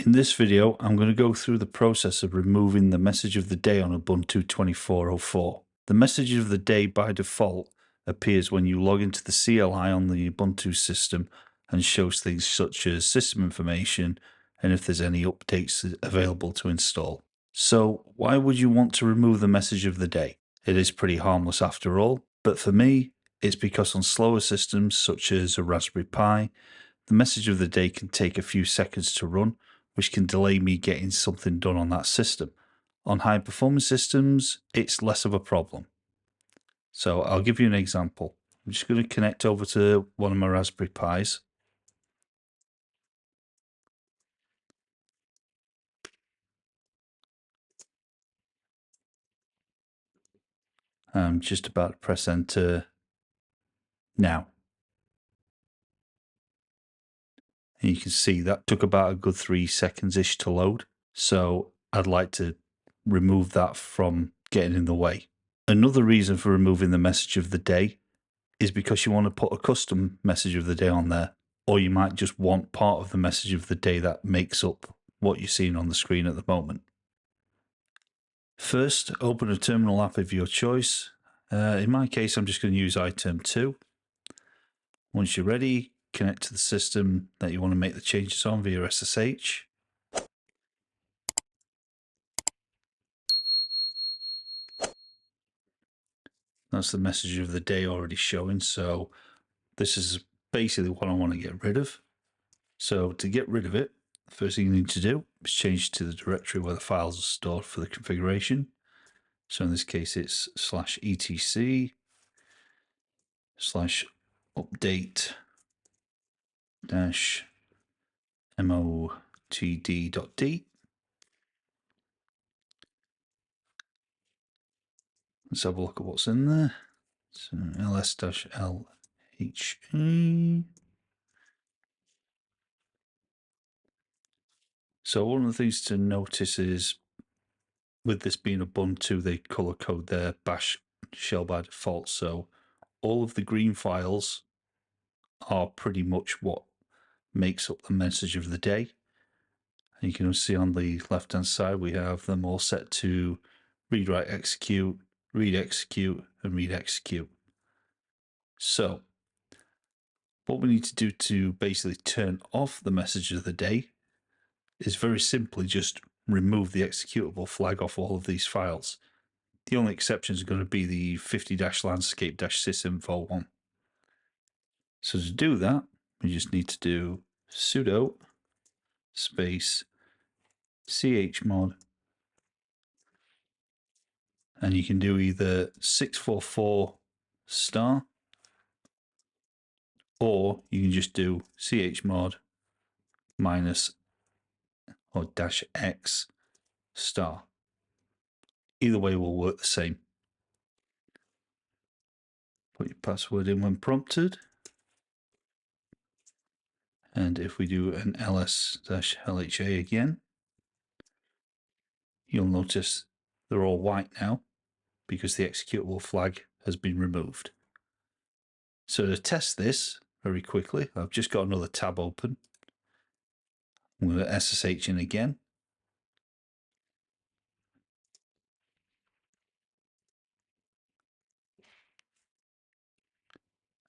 In this video, I'm going to go through the process of removing the message of the day on Ubuntu 24.04. The message of the day by default appears when you log into the CLI on the Ubuntu system and shows things such as system information and if there's any updates available to install. So why would you want to remove the message of the day? It is pretty harmless after all, but for me, it's because on slower systems such as a Raspberry Pi, the message of the day can take a few seconds to run, which can delay me getting something done on that system. On high performance systems, it's less of a problem. So I'll give you an example. I'm just going to connect over to one of my Raspberry Pis. I'm just about to press enter now. And you can see that took about a good 3 seconds-ish to load. So I'd like to remove that from getting in the way. Another reason for removing the message of the day is because you want to put a custom message of the day on there, or you might just want part of the message of the day that makes up what you're seeing on the screen at the moment. First, open a terminal app of your choice. In my case, I'm just going to use iTerm 2. Once you're ready, connect to the system that you want to make the changes on via SSH. That's the message of the day already showing, so this is basically what I want to get rid of. So to get rid of it, the first thing you need to do is change to the directory where the files are stored for the configuration. So in this case, it's /etc/update-motd.d. Let's have a look at what's in there. So ls-lhe. So one of the things to notice is, with this being Ubuntu, they color code their bash shell by default. So all of the green files are pretty much what makes up the message of the day. And you can see on the left hand side, we have them all set to read, write, execute, read, execute, and read, execute. So what we need to do to basically turn off the message of the day is very simply just remove the executable flag off all of these files. The only exception is going to be the 50-landscape-sysinfo one. So to do that, we just need to do sudo space chmod, and you can do either 644 star, or you can just do chmod minus or -x star. Either way will work the same. Put your password in when prompted. And if we do an ls-lha again, you'll notice they're all white now because the executable flag has been removed. So to test this very quickly, I've just got another tab open. I'm going to SSH in again.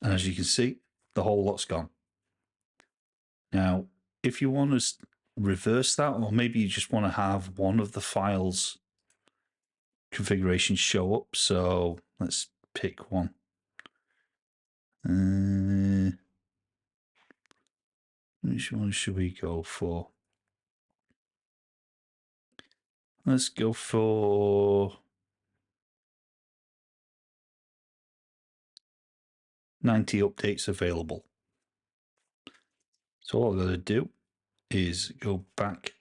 And as you can see, the whole lot's gone. Now, if you want to reverse that, or maybe you just want to have one of the files configurations show up, so let's pick one. Which one should we go for? Let's go for 90 updates available. So all I'm going to do is go back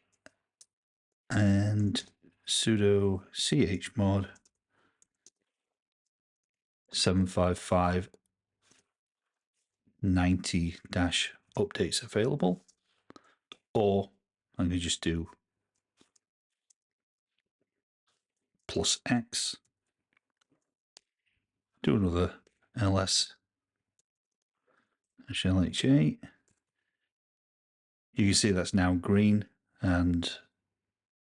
and sudo chmod 755 90-updates available, or I'm going to just do +x, do another ls-lha. You can see that's now green, and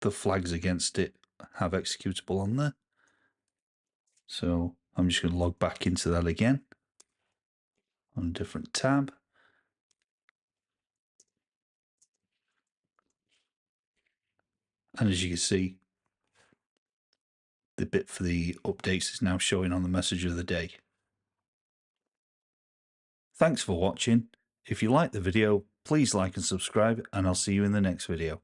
the flags against it have executable on there. So I'm just going to log back into that again on a different tab. And as you can see, the bit for the updates is now showing on the message of the day. Thanks for watching. If you liked the video, please like and subscribe, and I'll see you in the next video.